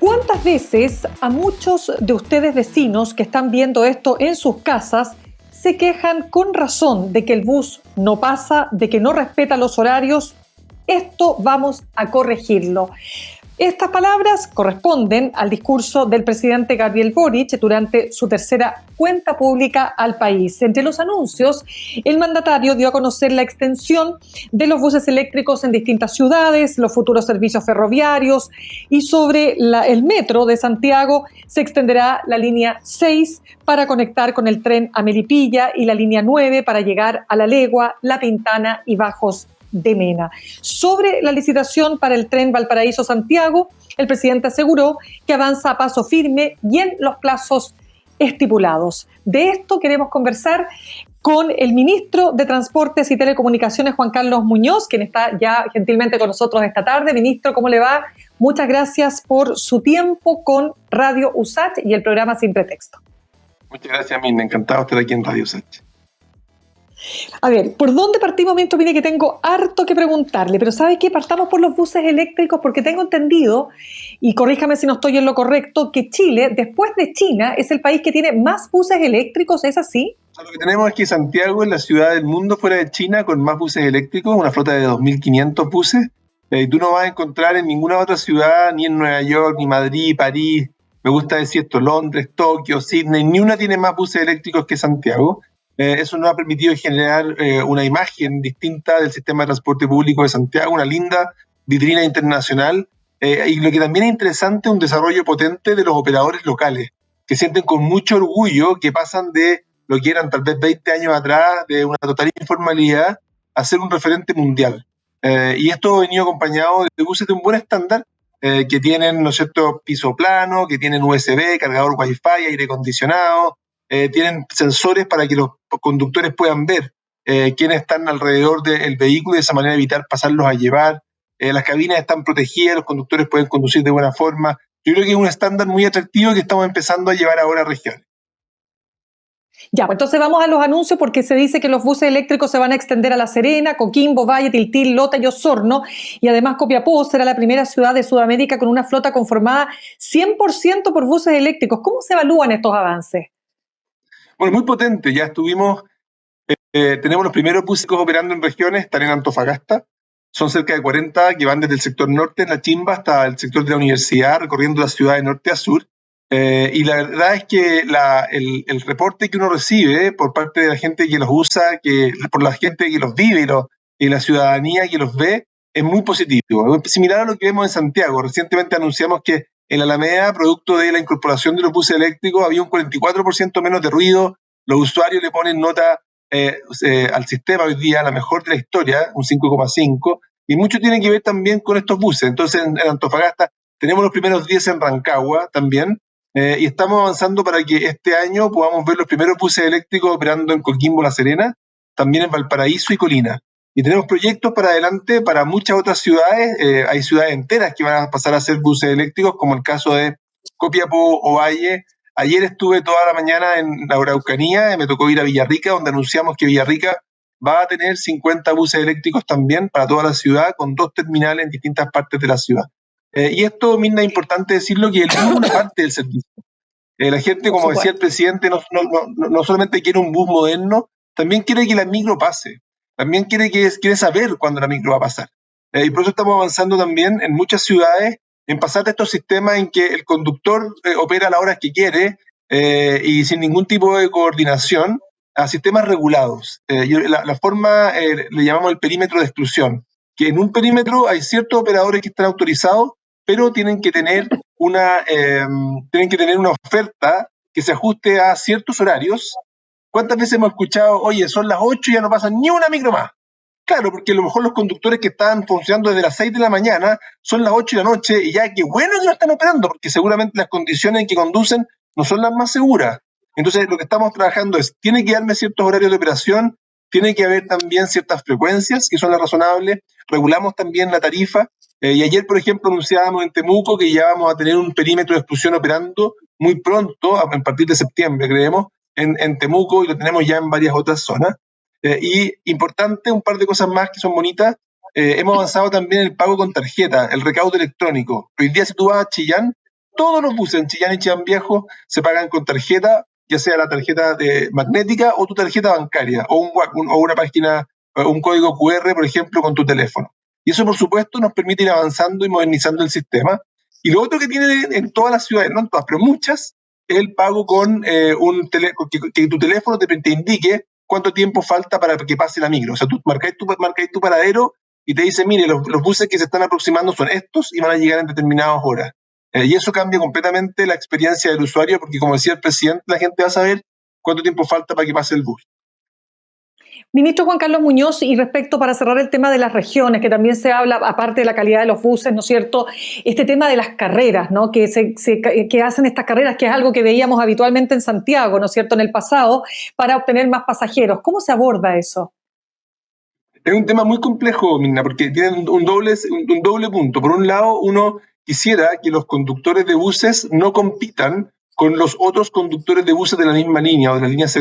¿Cuántas veces a muchos de ustedes vecinos que están viendo esto en sus casas se quejan con razón de que el bus no pasa, de que no respeta los horarios? Esto vamos a corregirlo. Estas palabras corresponden al discurso del presidente Gabriel Boric durante su tercera cuenta pública al país. Entre los anuncios, el mandatario dio a conocer la extensión de los buses eléctricos en distintas ciudades, los futuros servicios ferroviarios y sobre el metro de Santiago se extenderá la línea 6 para conectar con el tren a Melipilla y la línea 9 para llegar a La Legua, La Pintana y Bajos de Mena. Sobre la licitación para el tren Valparaíso-Santiago, el presidente aseguró que avanza a paso firme y en los plazos estipulados. De esto queremos conversar con el ministro de Transportes y Telecomunicaciones, Juan Carlos Muñoz, quien está ya gentilmente con nosotros esta tarde. Ministro, ¿cómo le va? Muchas gracias por su tiempo con Radio USACH y el programa Sin Pretexto. Muchas gracias, Mirna. Encantado de estar aquí en Radio USACH. A ver, ¿por dónde partimos? Mire que tengo harto que preguntarle, pero ¿sabe qué? Partamos por los buses eléctricos porque tengo entendido, y corríjame si no estoy en lo correcto, que Chile, después de China, es el país que tiene más buses eléctricos, ¿es así? Lo que tenemos es que Santiago es la ciudad del mundo fuera de China con más buses eléctricos, una flota de 2.500 buses. Y tú no vas a encontrar en ninguna otra ciudad, ni en Nueva York, ni Madrid, París, me gusta decir esto, Londres, Tokio, Sydney, ni una tiene más buses eléctricos que Santiago. Eso nos ha permitido generar una imagen distinta del sistema de transporte público de Santiago, una linda vitrina internacional, y lo que también es interesante, un desarrollo potente de los operadores locales, que sienten con mucho orgullo que pasan de lo que eran tal vez 20 años atrás, de una total informalidad, a ser un referente mundial. Y esto ha venido acompañado de buses de un buen estándar, que tienen, ¿no es cierto?, piso plano, que tienen USB, cargador Wi-Fi, aire acondicionado, tienen sensores para que los conductores puedan ver quiénes están alrededor del vehículo y de esa manera evitar pasarlos a llevar. Las cabinas están protegidas, los conductores pueden conducir de buena forma. Yo creo que es un estándar muy atractivo que estamos empezando a llevar ahora a regiones. Ya, pues entonces vamos a los anuncios porque se dice que los buses eléctricos se van a extender a La Serena, Coquimbo, Valle, Tiltil, Lota y Osorno, y además Copiapó será la primera ciudad de Sudamérica con una flota conformada 100% por buses eléctricos. ¿Cómo se evalúan estos avances? Bueno, muy potente. Ya tenemos los primeros buses operando en regiones, están en Antofagasta. Son cerca de 40 que van desde el sector norte, en La Chimba, hasta el sector de la universidad, recorriendo la ciudad de norte a sur. Y la verdad es que el reporte que uno recibe por parte de la gente que los usa, por la gente que los vive y la ciudadanía que los ve, es muy positivo. Es similar a lo que vemos en Santiago. Recientemente anunciamos que en la Alameda, producto de la incorporación de los buses eléctricos, había un 44% menos de ruido. Los usuarios le ponen nota al sistema hoy día, la mejor de la historia, un 5,5, y mucho tiene que ver también con estos buses. Entonces, en Antofagasta tenemos los primeros 10 en Rancagua también, y estamos avanzando para que este año podamos ver los primeros buses eléctricos operando en Coquimbo, La Serena, también en Valparaíso y Colina. Y tenemos proyectos para adelante para muchas otras ciudades. Hay ciudades enteras que van a pasar a ser buses eléctricos, como el caso de Copiapó o Valle. Ayer estuve toda la mañana en la Araucanía, me tocó ir a Villarrica, donde anunciamos que Villarrica va a tener 50 buses eléctricos también para toda la ciudad, con 2 terminales en distintas partes de la ciudad. Y esto, Mirna, es importante decirlo, que el bus es una parte del servicio. La gente, como decía el presidente, no solamente quiere un bus moderno, también quiere que la micro pase. También quiere saber cuándo la micro va a pasar. Y por eso estamos avanzando también en muchas ciudades en pasar de estos sistemas en que el conductor opera a las horas que quiere y sin ningún tipo de coordinación a sistemas regulados. La forma le llamamos el perímetro de exclusión, que en un perímetro hay ciertos operadores que están autorizados, pero tienen que tener una oferta que se ajuste a ciertos horarios. ¿Cuántas veces hemos escuchado, oye, son las 8 y ya no pasa ni una micro más? Claro, porque a lo mejor los conductores que están funcionando desde las 6 de la mañana son las 8 de la noche y ya qué bueno que no están operando, porque seguramente las condiciones en que conducen no son las más seguras. Entonces, lo que estamos trabajando es, tiene que darme ciertos horarios de operación, tiene que haber también ciertas frecuencias que son las razonables, regulamos también la tarifa, y ayer, por ejemplo, anunciábamos en Temuco que ya vamos a tener un perímetro de exclusión operando muy pronto, a partir de septiembre, creemos, en Temuco, y lo tenemos ya en varias otras zonas. Y importante, un par de cosas más que son bonitas, hemos avanzado también en el pago con tarjeta, el recaudo electrónico. Hoy día, si tú vas a Chillán, todos los buses en Chillán y Chillán Viejo se pagan con tarjeta, ya sea la tarjeta magnética o tu tarjeta bancaria, o una página, un código QR, por ejemplo, con tu teléfono. Y eso, por supuesto, nos permite ir avanzando y modernizando el sistema. Y lo otro que tiene en todas las ciudades, no en todas, pero muchas, es el pago con que tu teléfono te indique cuánto tiempo falta para que pase la micro. O sea, tú marcáis tu paradero y te dice, mire, los buses que se están aproximando son estos y van a llegar en determinadas horas. Y eso cambia completamente la experiencia del usuario, porque como decía el presidente, la gente va a saber cuánto tiempo falta para que pase el bus. Ministro Juan Carlos Muñoz, y respecto, para cerrar, el tema de las regiones, que también se habla, aparte de la calidad de los buses, ¿no es cierto?, este tema de las carreras, ¿no?, que hacen estas carreras, que es algo que veíamos habitualmente en Santiago, ¿no es cierto?, en el pasado, para obtener más pasajeros. ¿Cómo se aborda eso? Es un tema muy complejo, Mirna, porque tienen un doble punto. Por un lado, uno quisiera que los conductores de buses no compitan con los otros conductores de buses de la misma línea o de las líneas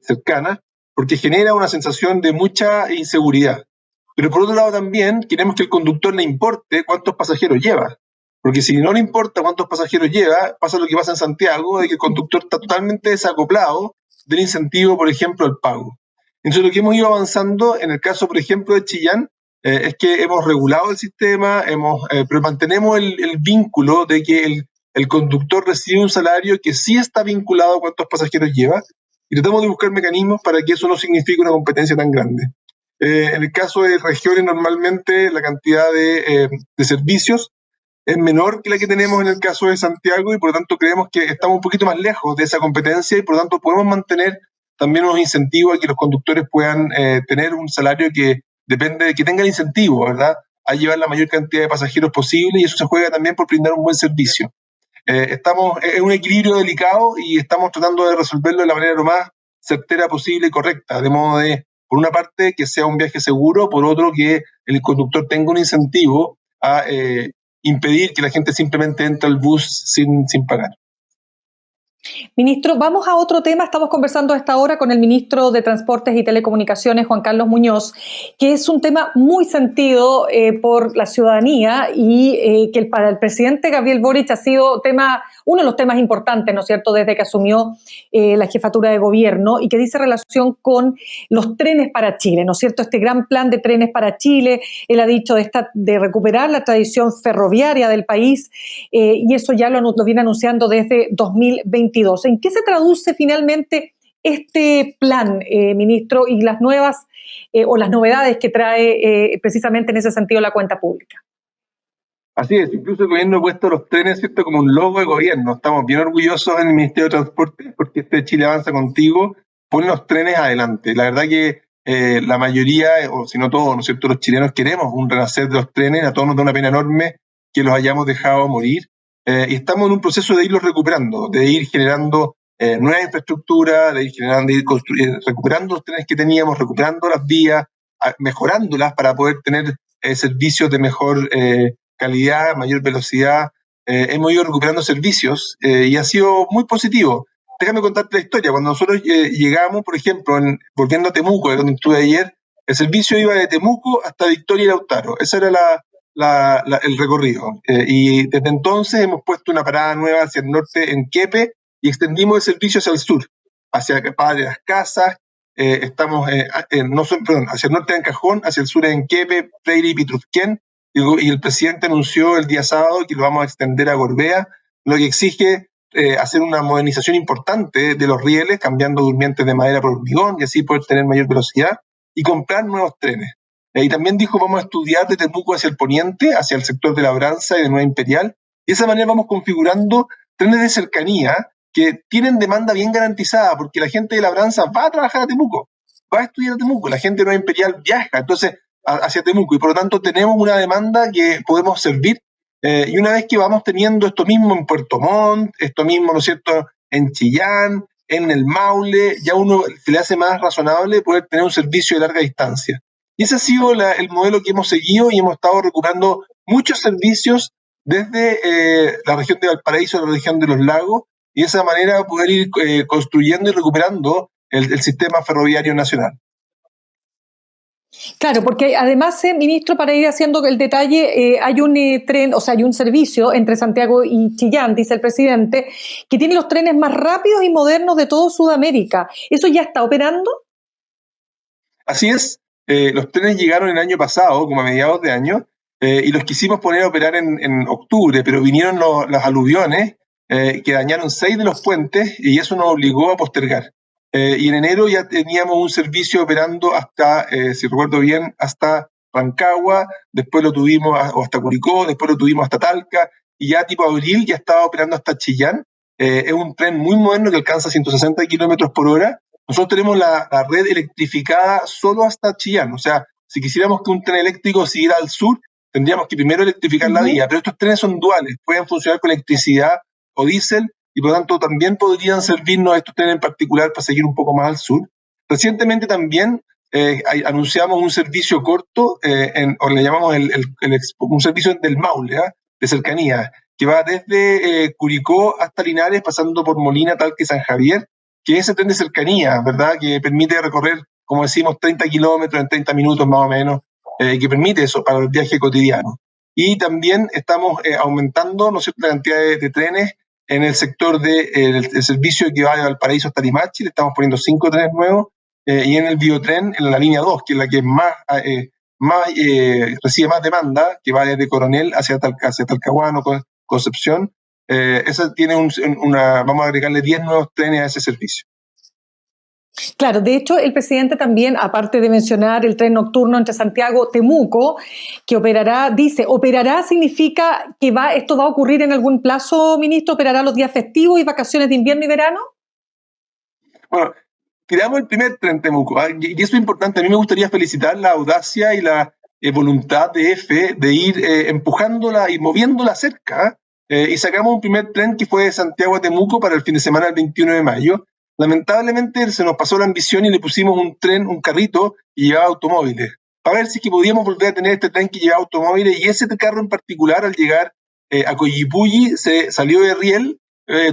cercanas, porque genera una sensación de mucha inseguridad. Pero por otro lado también queremos que el conductor le importe cuántos pasajeros lleva, porque si no le importa cuántos pasajeros lleva, pasa lo que pasa en Santiago, de que el conductor está totalmente desacoplado del incentivo, por ejemplo, al pago. Entonces, lo que hemos ido avanzando en el caso, por ejemplo, de Chillán, es que hemos regulado el sistema, pero mantenemos el vínculo de que el conductor recibe un salario que sí está vinculado a cuántos pasajeros lleva, y tratamos de buscar mecanismos para que eso no signifique una competencia tan grande. En el caso de regiones, normalmente la cantidad de servicios es menor que la que tenemos en el caso de Santiago, y por lo tanto creemos que estamos un poquito más lejos de esa competencia, y por lo tanto podemos mantener también unos incentivos a que los conductores puedan tener un salario que depende de que tenga el incentivo, ¿verdad?, a llevar la mayor cantidad de pasajeros posible, y eso se juega también por brindar un buen servicio. Estamos en un equilibrio delicado y estamos tratando de resolverlo de la manera lo más certera posible y correcta, de modo de, por una parte, que sea un viaje seguro, por otro, que el conductor tenga un incentivo a impedir que la gente simplemente entre al bus sin pagar. Ministro, vamos a otro tema. Estamos conversando a esta hora con el ministro de Transportes y Telecomunicaciones, Juan Carlos Muñoz, que es un tema muy sentido por la ciudadanía, y que para el presidente Gabriel Boric ha sido uno de los temas importantes, ¿no es cierto?, desde que asumió la jefatura de gobierno, y que dice relación con los trenes para Chile, ¿no es cierto?, este gran plan de trenes para Chile. Él ha dicho de recuperar la tradición ferroviaria del país, y eso ya lo viene anunciando desde 2022. ¿En qué se traduce finalmente este plan, ministro, y las nuevas o las novedades que trae precisamente en ese sentido la cuenta pública? Así es, incluso el gobierno ha puesto los trenes, ¿cierto?, como un logo de gobierno. Estamos bien orgullosos en el Ministerio de Transporte porque este Chile Avanza Contigo pone los trenes adelante. La verdad que la mayoría, o si no todos, ¿no es cierto?, los chilenos queremos un renacer de los trenes. A todos nos da una pena enorme que los hayamos dejado morir. Y estamos en un proceso de irlos recuperando, de ir generando nueva infraestructura, de ir recuperando los trenes que teníamos, recuperando las vías, mejorándolas para poder tener servicios de mejor calidad, mayor velocidad. Hemos ido recuperando servicios y ha sido muy positivo. Déjame contarte la historia. Cuando nosotros llegamos, por ejemplo, volviendo a Temuco, de donde estuve ayer, el servicio iba de Temuco hasta Victoria y Lautaro. Esa era el recorrido. Y desde entonces hemos puesto una parada nueva hacia el norte en Quepe y extendimos el servicio hacia el sur, hacia Padre Las Casas. Estamos hacia el norte en Cajón, hacia el sur en Quepe, Freire y Pitrufquén. Y el presidente anunció el día sábado que lo vamos a extender a Gorbea, lo que exige hacer una modernización importante de los rieles, cambiando durmientes de madera por hormigón y así poder tener mayor velocidad, y comprar nuevos trenes. Y también dijo, vamos a estudiar de Temuco hacia el poniente, hacia el sector de Labranza y de Nueva Imperial, y de esa manera vamos configurando trenes de cercanía que tienen demanda bien garantizada, porque la gente de Labranza va a trabajar a Temuco, va a estudiar a Temuco, la gente de Nueva Imperial viaja, entonces hacia Temuco, y por lo tanto tenemos una demanda que podemos servir, y una vez que vamos teniendo esto mismo en Puerto Montt, esto mismo, ¿no es cierto?, en Chillán, en el Maule, ya uno se le hace más razonable poder tener un servicio de larga distancia. Y ese ha sido el modelo que hemos seguido, y hemos estado recuperando muchos servicios desde la región de Valparaíso a la región de los lagos, y de esa manera poder ir construyendo y recuperando el sistema ferroviario nacional. Claro, porque además, ministro, para ir haciendo el detalle, hay un tren, o sea, hay un servicio entre Santiago y Chillán, dice el presidente, que tiene los trenes más rápidos y modernos de todo Sudamérica. ¿Eso ya está operando? Así es, los trenes llegaron el año pasado, como a mediados de año, y los quisimos poner a operar en octubre, pero vinieron las aluviones que dañaron 6 de los puentes y eso nos obligó a postergar. Y en enero ya teníamos un servicio operando hasta, si recuerdo bien, hasta Rancagua, después lo tuvimos o hasta Curicó, después lo tuvimos hasta Talca, y ya tipo abril ya estaba operando hasta Chillán. Es un tren muy moderno que alcanza 160 kilómetros por hora. Nosotros tenemos la red electrificada solo hasta Chillán, o sea, si quisiéramos que un tren eléctrico siguiera al sur, tendríamos que primero electrificar la vía, pero estos trenes son duales, pueden funcionar con electricidad o diésel, y por lo tanto también podrían servirnos estos trenes en particular para seguir un poco más al sur. Recientemente también anunciamos un servicio corto, o le llamamos un servicio del Maule, de cercanía, que va desde Curicó hasta Linares, pasando por Molina, Talca y San Javier, que es ese tren de cercanía, ¿verdad? Que permite recorrer, como decimos, 30 kilómetros en 30 minutos más o menos, que permite eso para el viaje cotidiano. Y también estamos aumentando, ¿no es cierto?, la cantidad de trenes en el sector del servicio que va de Valparaíso hasta Limache, le estamos poniendo 5 trenes nuevos, y en el biotren, en la línea 2, que es la que recibe más demanda, que va desde Coronel hacia Talcahuano, Concepción. Esa tiene vamos a agregarle 10 nuevos trenes a ese servicio. Claro, de hecho el presidente también, aparte de mencionar el tren nocturno entre Santiago y Temuco, que operará, dice, ¿operará significa que esto va a ocurrir en algún plazo, ministro? ¿Operará los días festivos y vacaciones de invierno y verano? Bueno, tiramos el primer tren Temuco, y eso es importante. A mí me gustaría felicitar la audacia y la voluntad de EFE de ir empujándola y moviéndola cerca, y sacamos un primer tren que fue de Santiago a Temuco para el fin de semana del 21 de mayo. Lamentablemente se nos pasó la ambición y le pusimos un carrito que llevaba automóviles, para ver si podíamos volver a tener este tren que llevaba automóviles, y ese carro en particular al llegar a Coyipulli se salió de riel.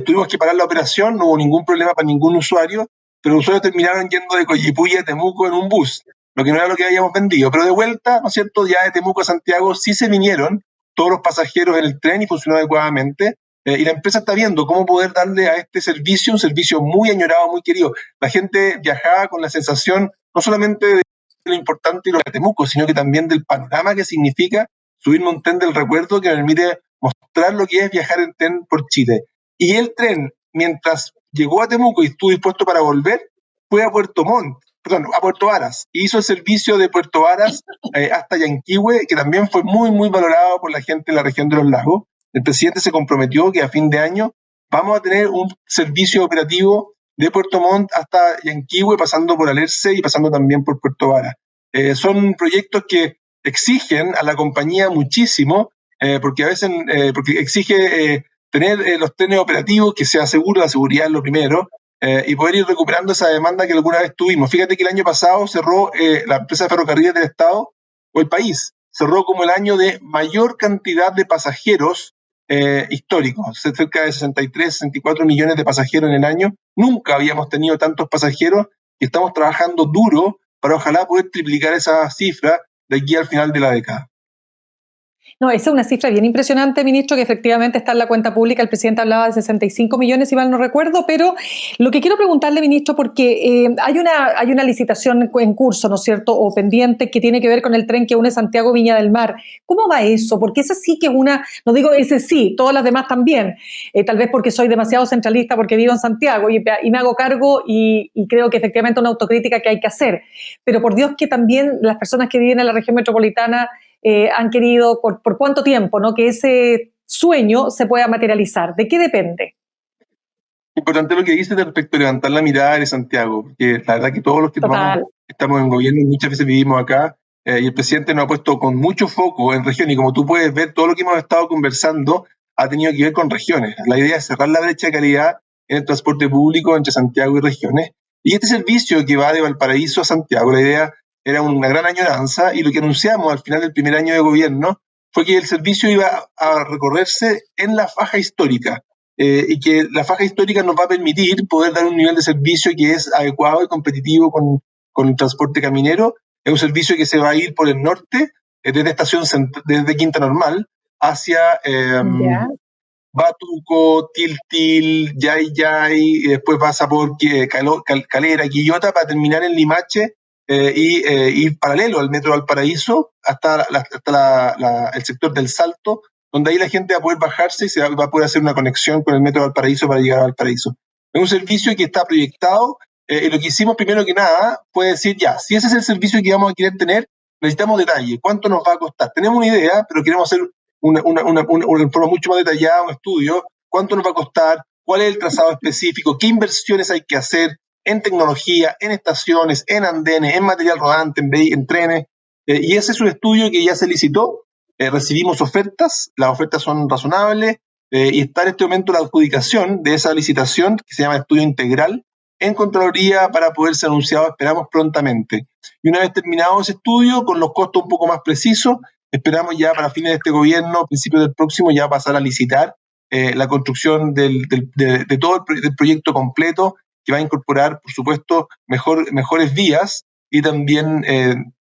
Tuvimos que parar la operación, no hubo ningún problema para ningún usuario, pero los usuarios terminaron yendo de Coyipulli a Temuco en un bus, lo que no era lo que habíamos vendido. Pero de vuelta, ¿no es cierto?, ya de Temuco a Santiago sí se vinieron todos los pasajeros en el tren y funcionó adecuadamente. Y la empresa está viendo cómo poder darle a este servicio un servicio muy añorado, muy querido. La gente viajaba con la sensación no solamente de lo importante y lo de Temuco, sino que también del panorama que significa subirme a un tren del recuerdo que me permite mostrar lo que es viajar en tren por Chile. Y el tren, mientras llegó a Temuco y estuvo dispuesto para volver, fue a a Puerto Varas, y hizo el servicio de Puerto Varas hasta Yanquihue, que también fue muy, muy valorado por la gente en la región de los lagos. El presidente se comprometió que a fin de año vamos a tener un servicio operativo de Puerto Montt hasta Yanquihue, pasando por Alerce y pasando también por Puerto Varas. Son proyectos que exigen a la compañía muchísimo, porque a veces porque exige tener los trenes operativos, que sea seguro, la seguridad es lo primero, y poder ir recuperando esa demanda que alguna vez tuvimos. Fíjate que el año pasado cerró la empresa de ferrocarriles del Estado, o el país, cerró como el año de mayor cantidad de pasajeros históricos, cerca de 63, 64 millones de pasajeros en el año. Nunca habíamos tenido tantos pasajeros, y estamos trabajando duro para ojalá poder triplicar esa cifra de aquí al final de la década. No, esa es una cifra bien impresionante, ministro, que efectivamente está en la cuenta pública. El presidente hablaba de 65 millones, si mal no recuerdo, pero lo que quiero preguntarle, ministro, porque hay una licitación en curso, ¿no es cierto?, o pendiente, que tiene que ver con el tren que une Santiago Viña del Mar. ¿Cómo va eso? Porque esa sí que es no digo ese sí, todas las demás también, tal vez porque soy demasiado centralista, porque vivo en Santiago y me hago cargo y creo que efectivamente es una autocrítica que hay que hacer. Pero por Dios que también las personas que viven en la región metropolitana han querido, por cuánto tiempo, ¿no?, que ese sueño se pueda materializar. ¿De qué depende? Importante lo que dices respecto a levantar la mirada de Santiago, porque la verdad que todos los que estamos en gobierno muchas veces vivimos acá, y el presidente nos ha puesto con mucho foco en región, y como tú puedes ver, todo lo que hemos estado conversando ha tenido que ver con regiones. La idea es cerrar la brecha de calidad en el transporte público entre Santiago y regiones, y este servicio que va de Valparaíso a Santiago, la idea era una gran añoranza, y lo que anunciamos al final del primer año de gobierno fue que el servicio iba a recorrerse en la faja histórica, y que la faja histórica nos va a permitir poder dar un nivel de servicio que es adecuado y competitivo con el transporte caminero, Es un servicio que se va a ir por el norte, desde Quinta Normal, hacia Ya. Batuco, Tiltil, Yayay, y después pasa por Calera, Quillota, para terminar en Limache y ir paralelo al Metro Valparaíso hasta el sector del Salto, donde ahí la gente va a poder bajarse y va a poder hacer una conexión con el Metro Valparaíso para llegar a Valparaíso. Es un servicio que está proyectado y lo que hicimos primero que nada fue decir, ya, si ese es el servicio que vamos a querer tener, necesitamos detalle, ¿cuánto nos va a costar? Tenemos una idea, pero queremos hacer una forma mucho más detallada, un estudio, cuánto nos va a costar, cuál es el trazado específico, qué inversiones hay que hacer en tecnología, en estaciones, en andenes, en material rodante, en trenes, y ese es un estudio que ya se licitó, recibimos ofertas, las ofertas son razonables, y está en este momento la adjudicación de esa licitación, que se llama estudio integral, en Contraloría para poder ser anunciado, esperamos prontamente. Y una vez terminado ese estudio, con los costos un poco más precisos, esperamos ya para fines de este gobierno, principios del próximo, ya pasar a licitar la construcción de todo el proyecto completo, que va a incorporar, por supuesto, mejores vías y también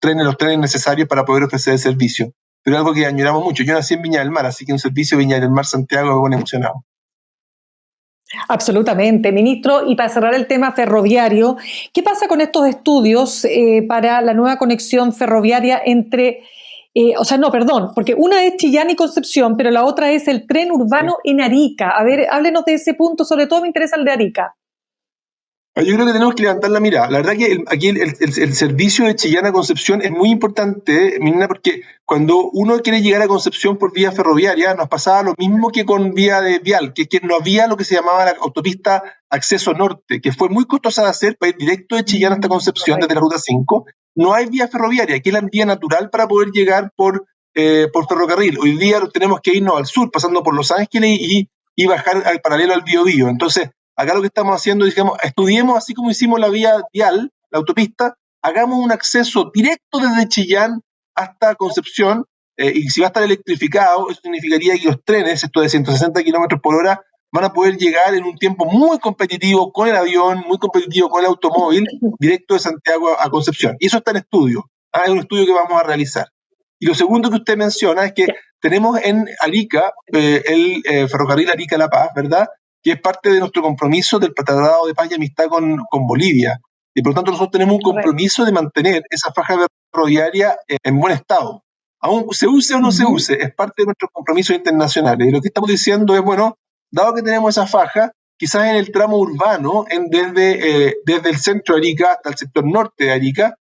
los trenes necesarios para poder ofrecer el servicio. Pero algo que añoramos mucho. Yo nací en Viña del Mar, así que un servicio Viña del Mar Santiago me pone emocionado. Absolutamente, ministro. Y para cerrar el tema ferroviario, ¿qué pasa con estos estudios para la nueva conexión ferroviaria entre, porque una es Chillán y Concepción, pero la otra es el tren urbano en Arica? A ver, háblenos de ese punto, sobre todo me interesa el de Arica. Yo creo que tenemos que levantar la mirada. La verdad que aquí el servicio de Chillán a Concepción es muy importante, Mirna, porque cuando uno quiere llegar a Concepción por vía ferroviaria, nos pasaba lo mismo que con vía de vial, que no había lo que se llamaba la autopista acceso norte, que fue muy costosa de hacer para ir directo de Chillán hasta Concepción desde la ruta 5. No hay vía ferroviaria, aquí es la vía natural para poder llegar por ferrocarril. Hoy día tenemos que irnos al sur, pasando por Los Ángeles y bajar al paralelo al Biobío. Entonces, acá lo que estamos haciendo, digamos, estudiemos así como hicimos la vía vial, la autopista, hagamos un acceso directo desde Chillán hasta Concepción, y si va a estar electrificado, eso significaría que los trenes, estos de 160 kilómetros por hora, van a poder llegar en un tiempo muy competitivo con el avión, muy competitivo con el automóvil, directo de Santiago a Concepción. Y eso está en estudio, es un estudio que vamos a realizar. Y lo segundo que usted menciona es que tenemos en Arica el ferrocarril Arica-La Paz, ¿verdad?, que es parte de nuestro compromiso del Tratado de Paz y Amistad con Bolivia. Y por lo tanto nosotros tenemos un compromiso de mantener esa faja ferroviaria en buen estado. Aún se use o no se use, es parte de nuestros compromisos internacionales. Y lo que estamos diciendo es, bueno, dado que tenemos esa faja, quizás en el tramo urbano, desde el centro de Arica hasta el sector norte de Arica,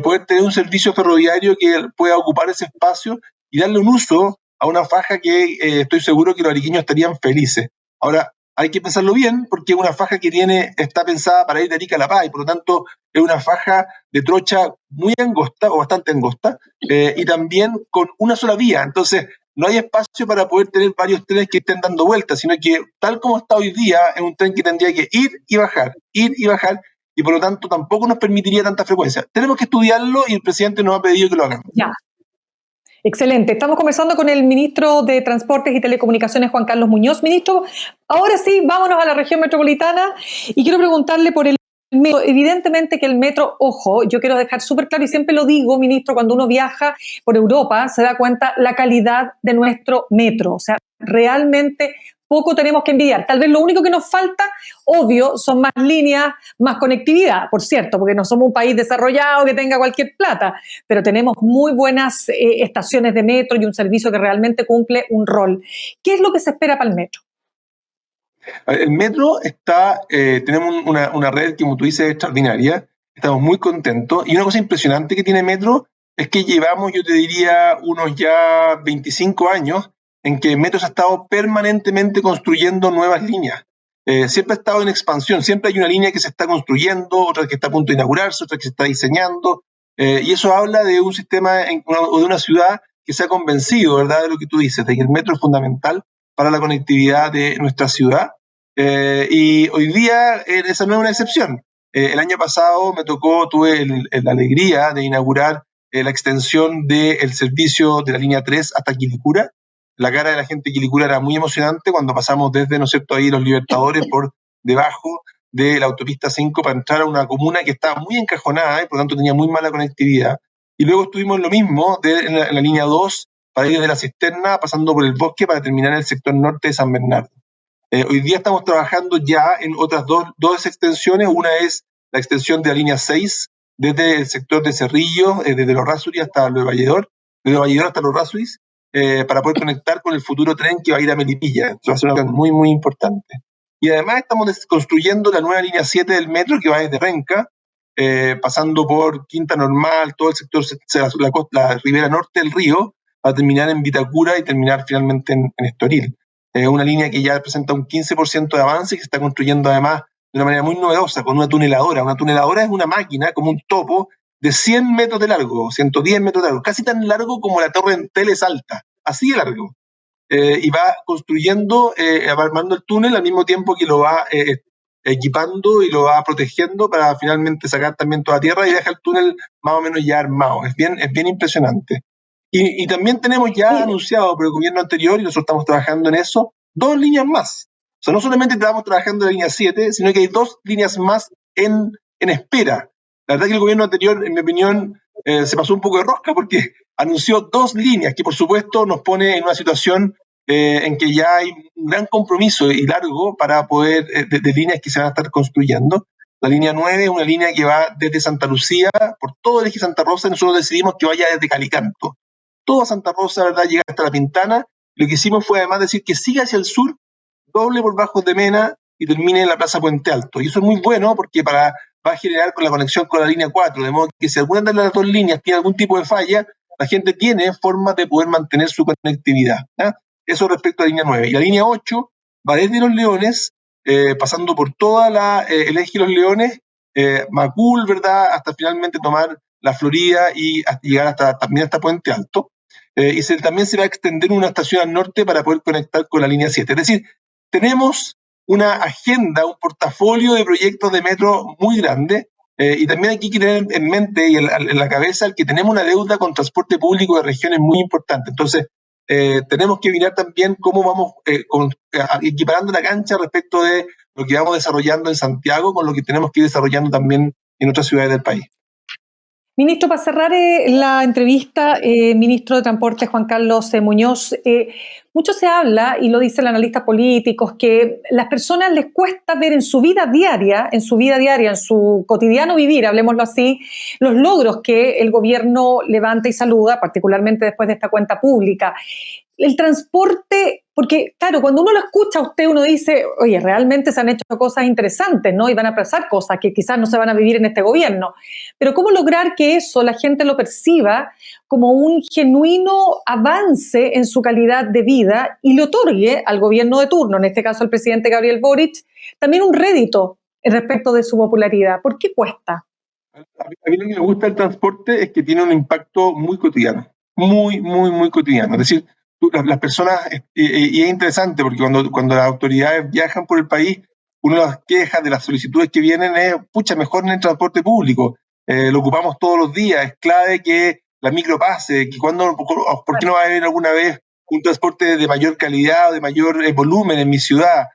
poder tener un servicio ferroviario que pueda ocupar ese espacio y darle un uso a una faja que estoy seguro que los ariqueños estarían felices. Ahora, hay que pensarlo bien, porque es una faja que está pensada para ir de Arica a La Paz, y por lo tanto es una faja de trocha muy angosta, o bastante angosta, y también con una sola vía. Entonces, no hay espacio para poder tener varios trenes que estén dando vueltas, sino que, tal como está hoy día, es un tren que tendría que ir y bajar, y por lo tanto tampoco nos permitiría tanta frecuencia. Tenemos que estudiarlo y el presidente nos ha pedido que lo hagamos. Ya. Excelente. Estamos conversando con el ministro de Transportes y Telecomunicaciones, Juan Carlos Muñoz. Ministro, ahora sí, vámonos a la región metropolitana y quiero preguntarle por el metro. Evidentemente que el metro, ojo, yo quiero dejar súper claro y siempre lo digo, ministro, cuando uno viaja por Europa se da cuenta la calidad de nuestro metro. O sea, realmente poco tenemos que envidiar. Tal vez lo único que nos falta, obvio, son más líneas, más conectividad, por cierto, porque no somos un país desarrollado que tenga cualquier plata, pero tenemos muy buenas estaciones de metro y un servicio que realmente cumple un rol. ¿Qué es lo que se espera para el metro? El metro tenemos una red que, como tú dices, es extraordinaria, estamos muy contentos, y una cosa impresionante que tiene Metro es que llevamos, yo te diría, unos ya 25 años en que Metro se ha estado permanentemente construyendo nuevas líneas. Siempre ha estado en expansión, siempre hay una línea que se está construyendo, otra que está a punto de inaugurarse, otra que se está diseñando, y eso habla de un sistema o de una ciudad que se ha convencido, ¿verdad?, de lo que tú dices, de que el metro es fundamental para la conectividad de nuestra ciudad, y hoy día esa no es una excepción. El año pasado tuve la alegría de inaugurar la extensión del servicio de la línea 3 hasta Quilicura. La cara de la gente de Quilicura era muy emocionante cuando pasamos desde, ¿no es cierto?, ahí Los Libertadores por debajo de la autopista 5 para entrar a una comuna que estaba muy encajonada y por lo tanto tenía muy mala conectividad. y luego estuvimos lo mismo en la línea 2 para ir desde la cisterna, pasando por el bosque para terminar en el sector norte de San Bernardo. Hoy día estamos trabajando ya en otras dos extensiones. Una es la extensión de la línea 6, desde el sector de Cerrillo, desde Los Rasuris hasta Los Valledor, desde Los Valledor hasta Los Rasuris, para poder conectar con el futuro tren que va a ir a Melipilla. Eso va a ser una cosa muy, muy importante. Y además estamos construyendo la nueva línea 7 del metro que va desde Renca, pasando por Quinta Normal, todo el sector, la ribera norte del río, para terminar en Vitacura y terminar finalmente en Estoril. Una línea que ya presenta un 15% de avance y que se está construyendo además de una manera muy novedosa, con una tuneladora. Una tuneladora es una máquina, como un topo, de 100 metros de largo, 110 metros de largo, casi tan largo como la torre en Teles Alta, así de largo. Y va construyendo, armando el túnel al mismo tiempo que lo va equipando y lo va protegiendo para finalmente sacar también toda tierra y deja el túnel más o menos ya armado. Es bien impresionante. Y también tenemos ya anunciado por el gobierno anterior, y nosotros estamos trabajando en eso, 2 líneas más. O sea, no solamente estamos trabajando en la línea 7, sino que hay 2 líneas más en espera. La verdad que el gobierno anterior, en mi opinión, se pasó un poco de rosca porque anunció 2 líneas que por supuesto nos pone en una situación en que ya hay un gran compromiso y largo para poder, de líneas que se van a estar construyendo. La línea 9 es una línea que va desde Santa Lucía, por todo el eje Santa Rosa, y nosotros decidimos que vaya desde Calicanto. Toda Santa Rosa, ¿verdad?, llega hasta La Pintana. Lo que hicimos fue además decir que siga hacia el sur, doble por Bajos de Mena y termine en la Plaza Puente Alto. Y eso es muy bueno porque va a generar con la conexión con la línea 4, de modo que si alguna de las 2 líneas tiene algún tipo de falla, la gente tiene formas de poder mantener su conectividad. Eso respecto a la línea 9. Y la línea 8 va desde Los Leones, pasando por toda el eje de Los Leones, Macul, ¿verdad?, hasta finalmente tomar la Florida y llegar también hasta Puente Alto. Y también se va a extender una estación al norte para poder conectar con la línea 7. Es decir, tenemos una agenda, un portafolio de proyectos de metro muy grande, y también hay que tener en mente y en la cabeza el que tenemos una deuda con transporte público de regiones muy importante. Entonces, tenemos que mirar también cómo vamos equiparando la cancha respecto de lo que vamos desarrollando en Santiago con lo que tenemos que ir desarrollando también en otras ciudades del país. Ministro, para cerrar la entrevista, ministro de Transporte Juan Carlos Muñoz, mucho se habla, y lo dicen los analistas políticos, que las personas les cuesta ver en su vida diaria, en su cotidiano vivir, hablemoslo así, los logros que el gobierno levanta y saluda, particularmente después de esta cuenta pública. El transporte, porque claro, cuando uno lo escucha a usted, uno dice, oye, realmente se han hecho cosas interesantes, ¿no? Y van a pasar cosas que quizás no se van a vivir en este gobierno. Pero ¿cómo lograr que eso la gente lo perciba como un genuino avance en su calidad de vida y le otorgue al gobierno de turno, en este caso al presidente Gabriel Boric, también un rédito respecto de su popularidad? ¿Por qué cuesta? A mí lo que me gusta del transporte es que tiene un impacto muy cotidiano, muy cotidiano. Es decir, las personas, y es interesante porque cuando las autoridades viajan por el país, una de las quejas de las solicitudes que vienen es, pucha, mejor en el transporte público, lo ocupamos todos los días, es clave que la micro pase, que ¿por qué no va a haber alguna vez un transporte de mayor calidad o de mayor volumen en mi ciudad?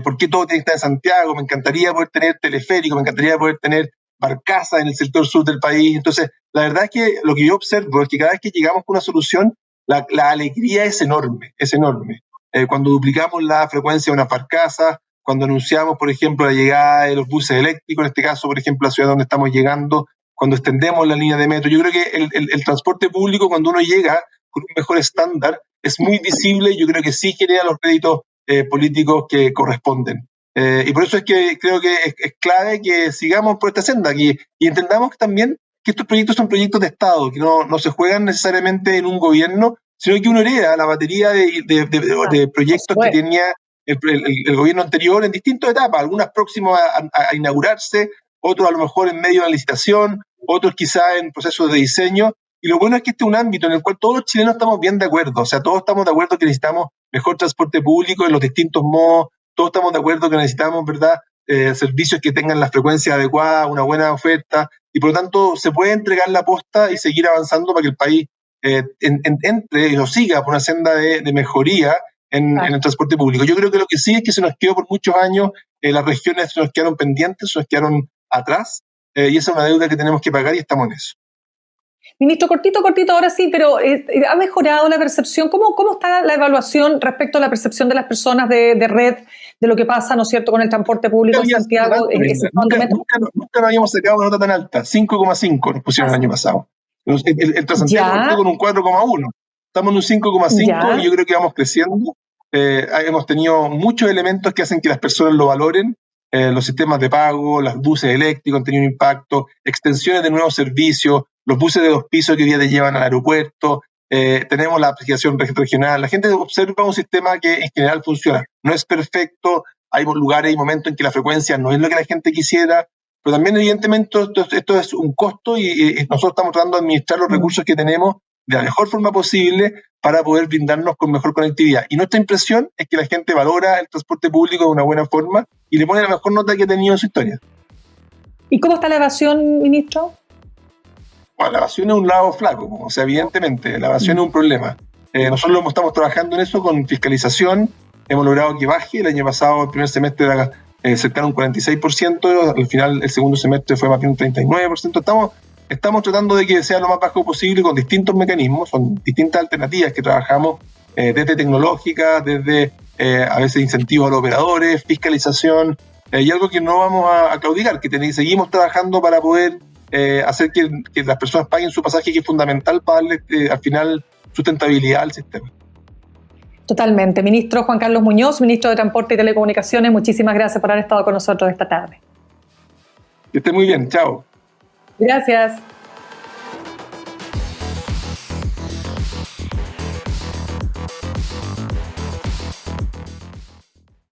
¿Por qué todo tiene que estar en Santiago? Me encantaría poder tener teleférico, me encantaría poder tener barcazas en el sector sur del país. Entonces, la verdad es que lo que yo observo es que cada vez que llegamos con una solución, la alegría es enorme, es enorme. Cuando duplicamos la frecuencia de unas barcazas, cuando anunciamos, por ejemplo, la llegada de los buses eléctricos, en este caso, por ejemplo, la ciudad donde estamos llegando, cuando extendemos la línea de metro, yo creo que el transporte público, cuando uno llega con un mejor estándar, es muy visible y yo creo que sí genera los créditos políticos que corresponden. Y por eso es que creo que es clave que sigamos por esta senda y entendamos también que estos proyectos son proyectos de Estado, que no se juegan necesariamente en un gobierno, sino que uno hereda la batería de proyectos que tenía el gobierno anterior en distintas etapas, algunas próximas a inaugurarse, otros a lo mejor en medio de la licitación, otros quizá en procesos de diseño. Y lo bueno es que este es un ámbito en el cual todos los chilenos estamos bien de acuerdo, o sea, todos estamos de acuerdo que necesitamos mejor transporte público en los distintos modos, todos estamos de acuerdo que necesitamos, ¿verdad?, servicios que tengan la frecuencia adecuada, una buena oferta, y por lo tanto se puede entregar la posta y seguir avanzando para que el país entre o siga por una senda de mejoría en el transporte público. Yo creo que lo que sí es que se nos quedó por muchos años, las regiones se nos quedaron pendientes, se nos quedaron atrás, y esa es una deuda que tenemos que pagar y estamos en eso. Ministro, cortito, ahora sí, pero ¿ha mejorado la percepción? ¿Cómo está la evaluación respecto a la percepción de las personas de red, de lo que pasa, ¿no es cierto?, con el transporte público en Santiago? Nunca nos habíamos sacado una nota tan alta, 5,5 nos pusieron el año pasado. El Transantiago partió con un 4,1. Estamos en un 5,5 y yo creo que vamos creciendo. Hemos tenido muchos elementos que hacen que las personas lo valoren. Los sistemas de pago, los buses eléctricos han tenido un impacto, extensiones de nuevos servicios, los buses de 2 pisos que hoy día te llevan al aeropuerto, tenemos la aplicación regional. La gente observa un sistema que en general funciona. No es perfecto, hay lugares y momentos en que la frecuencia no es lo que la gente quisiera, pero también evidentemente esto es un costo y nosotros estamos tratando de administrar los recursos que tenemos de la mejor forma posible para poder brindarnos con mejor conectividad. Y nuestra impresión es que la gente valora el transporte público de una buena forma y le pone la mejor nota que ha tenido en su historia. ¿Y cómo está la evasión, ministro? Bueno, la evasión es un lado flaco, o sea, evidentemente, la evasión es un problema. Nosotros estamos trabajando en eso con fiscalización, hemos logrado que baje. El año pasado, el primer semestre era cercano a un 46%, al final el segundo semestre fue más bien un 39%. Estamos tratando de que sea lo más bajo posible con distintos mecanismos, son distintas alternativas que trabajamos, desde tecnológica, desde a veces incentivos a los operadores, fiscalización, y algo que no vamos a claudicar, que seguimos trabajando para poder hacer que las personas paguen su pasaje, que es fundamental para darle al final sustentabilidad al sistema. Totalmente. Ministro Juan Carlos Muñoz, ministro de Transporte y Telecomunicaciones, muchísimas gracias por haber estado con nosotros esta tarde. Que esté muy bien, chao. Gracias.